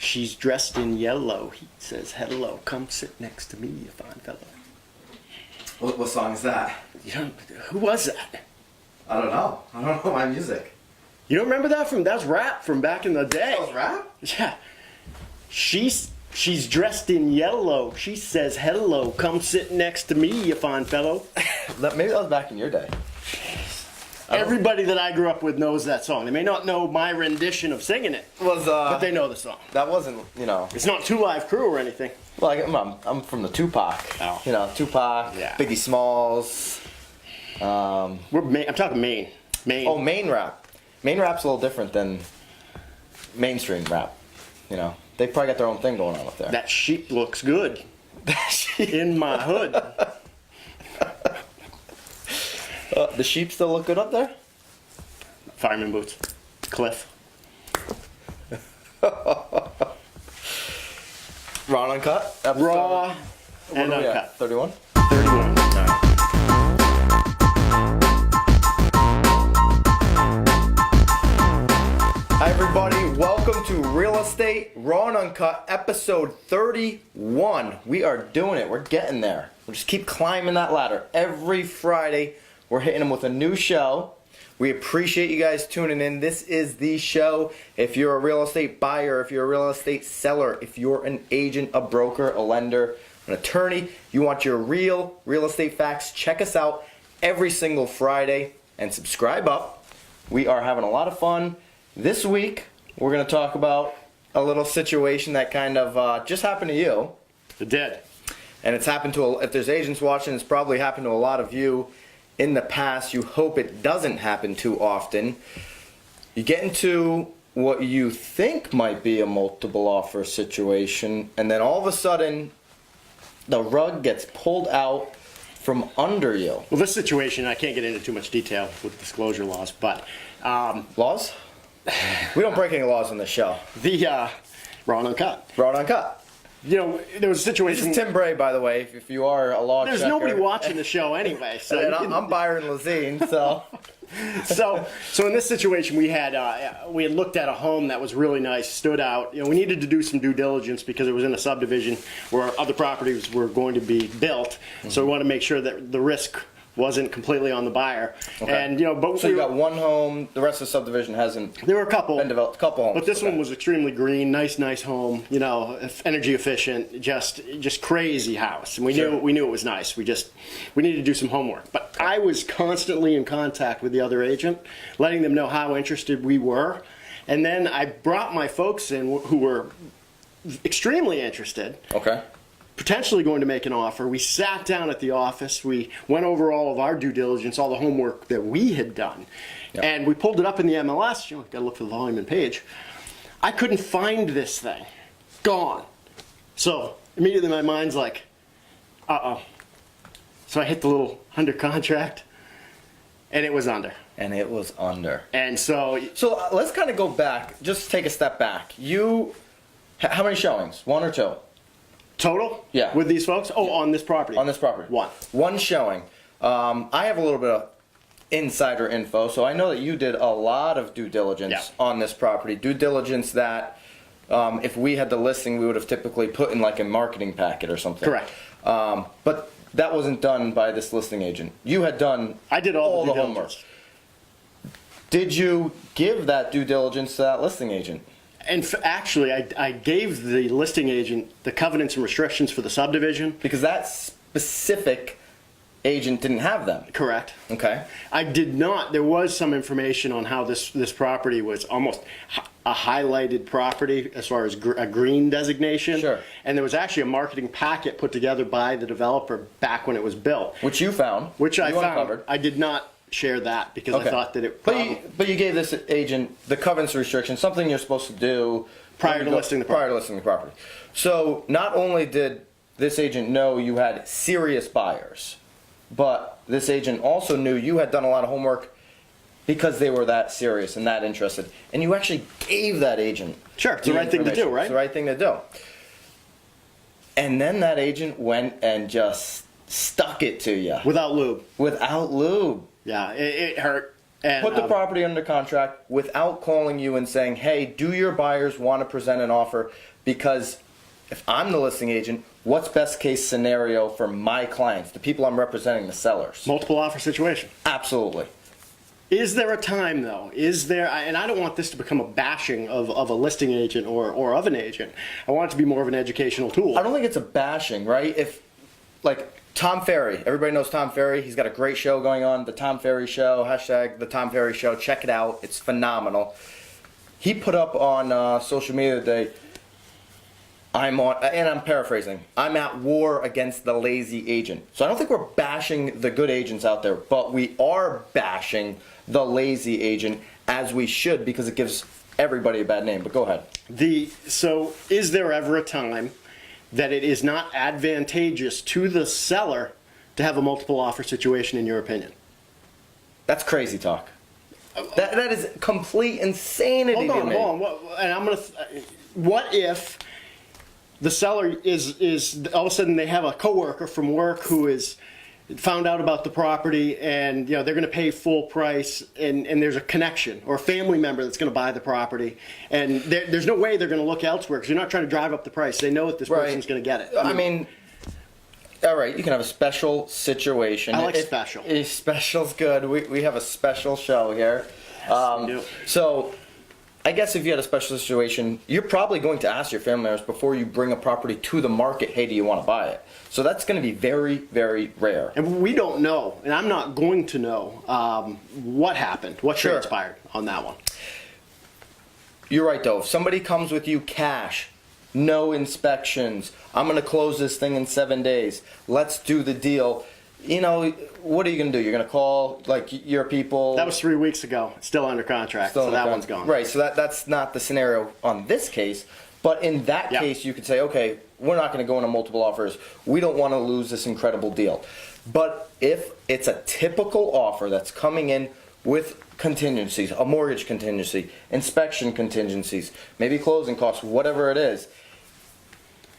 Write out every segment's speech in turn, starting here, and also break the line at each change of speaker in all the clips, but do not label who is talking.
She's dressed in yellow. He says, hello, come sit next to me, you fine fellow.
What song is that?
Who was that?
I don't know. I don't know my music.
You don't remember that? That's rap from back in the day.
That was rap?
Yeah. She's dressed in yellow. She says, hello, come sit next to me, you fine fellow.
Maybe that was back in your day.
Everybody that I grew up with knows that song. They may not know my rendition of singing it, but they know the song.
That wasn't,
It's not Two Live Crew or anything.
Well, I'm from the Tupac.
Oh.
Tupac,
yeah.
Biggie Smalls.
I'm talking Maine.
Oh, Maine rap. Maine rap's a little different than mainstream rap. They probably got their own thing going on up there.
That sheep looks good. In my hood.
The sheep still look good up there?
Fireman boots. Cliff.
Raw and Uncut?
Raw and Uncut.
31?
31.
Hi everybody, welcome to Real Estate Raw and Uncut, episode 31. We are doing it, we're getting there. We'll just keep climbing that ladder. Every Friday, we're hitting them with a new show. We appreciate you guys tuning in. This is the show. If you're a real estate buyer, if you're a real estate seller, if you're an agent, a broker, a lender, an attorney, you want your real estate facts, check us out every single Friday and subscribe up. We are having a lot of fun. This week, we're going to talk about a little situation that kind of just happened to you.
It did.
And it's happened to, if there's agents watching, it's probably happened to a lot of you in the past. You hope it doesn't happen too often. You get into what you think might be a multiple offer situation, and then all of a sudden, the rug gets pulled out from under you.
Well, this situation, I can't get into too much detail with disclosure laws, but...
Laws? We don't break any laws on this show.
The Raw and Uncut.
Raw and Uncut.
There was a situation...
This is Tim Bray, by the way, if you are a law
There's
checker.
nobody watching the show anyway. So
I'm Byron Lazine, so...
So in this situation, we had looked at a home that was really nice, stood out. We needed to do some due diligence because it was in a subdivision where other properties were going to be built. Mm-hmm. So we wanted to make sure that the risk wasn't completely on the buyer.
Okay.
And but
so you got one home. The rest of the subdivision hasn't.
There were a couple.
Been developed. A couple homes.
But this one was extremely green, nice home. Energy efficient, just crazy house. And we knew it was nice. We needed to do some homework. But I was constantly in contact with the other agent, letting them know how interested we were. And then I brought my folks in who were extremely interested.
Okay.
Potentially going to make an offer. We sat down at the office. We went over all of our due diligence, all the homework that we had done. Yep. And we pulled it up in the MLS. Got to look for the volume and page. I couldn't find this thing. Gone. So immediately my mind's like, uh-oh. So I hit the little under contract, and it was under. And so
let's kind of go back. Just take a step back. How many showings? One or two?
Total?
Yeah.
With these folks? Oh, yeah. On this property?
On this property. One showing. I have a little bit of insider info, so I know that you did a lot of due diligence on this property. Due diligence that if we had the listing, we would have typically put in like a marketing packet or something.
Correct.
But that wasn't done by this listing agent. You had done
I did all the
homework. Did you give that due diligence to that listing agent?
And actually, I gave the listing agent the covenants and restrictions for the subdivision.
Because that specific agent didn't have them.
Correct.
Okay.
I did not. There was some information on how this property was almost a highlighted property as far as a green designation.
Sure.
And there was actually a marketing packet put together by the developer back when it was built.
Which you found.
Which I found.
Uncovered.
I did not share that because I thought that it
But you gave this agent the covenants restrictions, something you're supposed to do
prior to listing the
property. So not only did this agent know you had serious buyers, but this agent also knew you had done a lot of homework because they were that serious and that interested. And you actually gave that agent
it's the right thing to do, right?
It's the right thing to do. And then that agent went and just stuck it to you.
Without lube.
Without lube.
Yeah, it hurt. And,
put the property under contract without calling you and saying, hey, do your buyers want to present an offer? Because if I'm the listing agent, what's best case scenario for my clients, the people I'm representing, the sellers?
multiple offer situation.
Absolutely.
Is there a time though? Is there, and I don't want this to become a bashing of a listing agent or of an agent. I want it to be more of an educational tool.
I don't think it's a bashing, right? If, like, Tom Ferry, everybody knows Tom Ferry. He's got a great show going on, The Tom Ferry Show, hashtag The Tom Ferry Show. Check it out. It's phenomenal. He put up on social media today, and I'm paraphrasing, I'm at war against the lazy agent. So I don't think we're bashing the good agents out there, but we are bashing the lazy agent, as we should, because it gives everybody a bad name. But go ahead.
So is there ever a time that it is not advantageous to the seller to have a multiple offer situation, in your opinion?
That's crazy talk. That is complete insanity to me.
Hold on. What if the seller is all of a sudden they have a coworker from work who is found out about the property, and they're going to pay full price, and there's a connection or a family member that's going to buy the property, and there's no way they're going to look elsewhere because you're not trying to drive up the price. They know that this person's going to get it.
I mean, all right, you can have a special situation.
I like special.
Special's good. We have a special show here. So I guess if you had a special situation, you're probably going to ask your family members before you bring a property to the market, hey, do you want to buy it? So that's going to be very, very rare.
And we don't know, and I'm not going to know what happened, what transpired on that one.
You're right, though. If somebody comes with you cash, no inspections, I'm going to close this thing in 7 days, let's do the deal. What are you going to do? You're going to call, like, your people?
That was 3 weeks ago. It's still under contract, so that one's gone.
Right, so that's not the scenario on this case. But in that case, you could say, okay, we're not going to go into multiple offers. We don't want to lose this incredible deal. But if it's a typical offer that's coming in with contingencies, a mortgage contingency, inspection contingencies, maybe closing costs, whatever it is,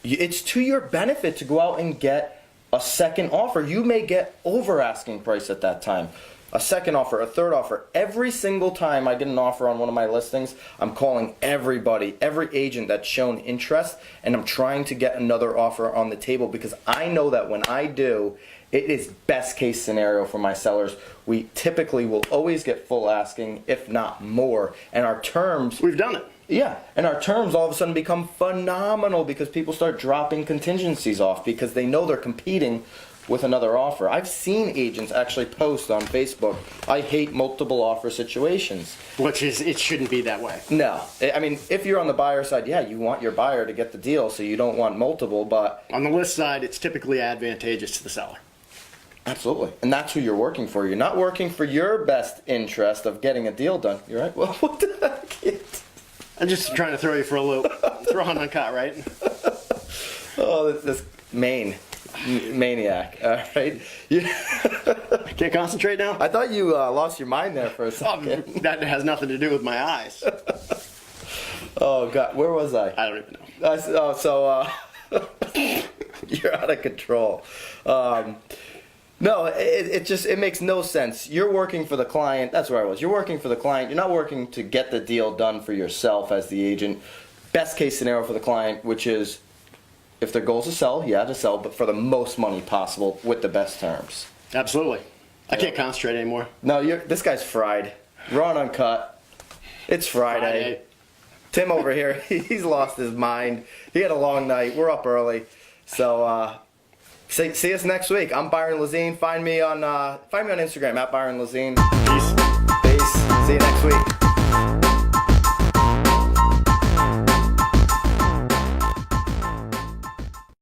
it's to your benefit to go out and get a second offer. You may get over asking price at that time. A second offer, a third offer. Every single time I get an offer on one of my listings, I'm calling everybody, every agent that's shown interest, and I'm trying to get another offer on the table, because I know that when I do, it is best case scenario for my sellers. We typically will always get full asking, if not more. And our terms...
We've done it.
Yeah, and our terms all of a sudden become phenomenal because people start dropping contingencies off because they know they're competing with another offer. I've seen agents actually post on Facebook, I hate multiple offer situations.
Which is, it shouldn't be that way.
No. I mean, if you're on the buyer side, yeah, you want your buyer to get the deal, so you don't want multiple, but...
On the list side, it's typically advantageous to the seller.
Absolutely. And that's who you're working for. You're not working for your best interest of getting a deal done. You're right. Well, what the heck?
I'm just trying to throw you for a loop. Throw on uncut, right?
Oh, this maniac. All right.
Can't concentrate now?
I thought you lost your mind there for a second.
That has nothing to do with my eyes.
Oh, God. Where was I?
I don't even know.
You're out of control. No, it makes no sense. You're working for the client. That's where I was. You're working for the client. You're not working to get the deal done for yourself as the agent. Best case scenario for the client, which is if their goal is to sell, to sell, but for the most money possible with the best terms.
Absolutely. I can't concentrate anymore.
No, this guy's fried. Raw and uncut. It's Friday. Tim over here, he's lost his mind. He had a long night. We're up early. So, see us next week. I'm Byron Lazine. Find me on Instagram at Byron Lazine.
Peace.
Peace. See you next week.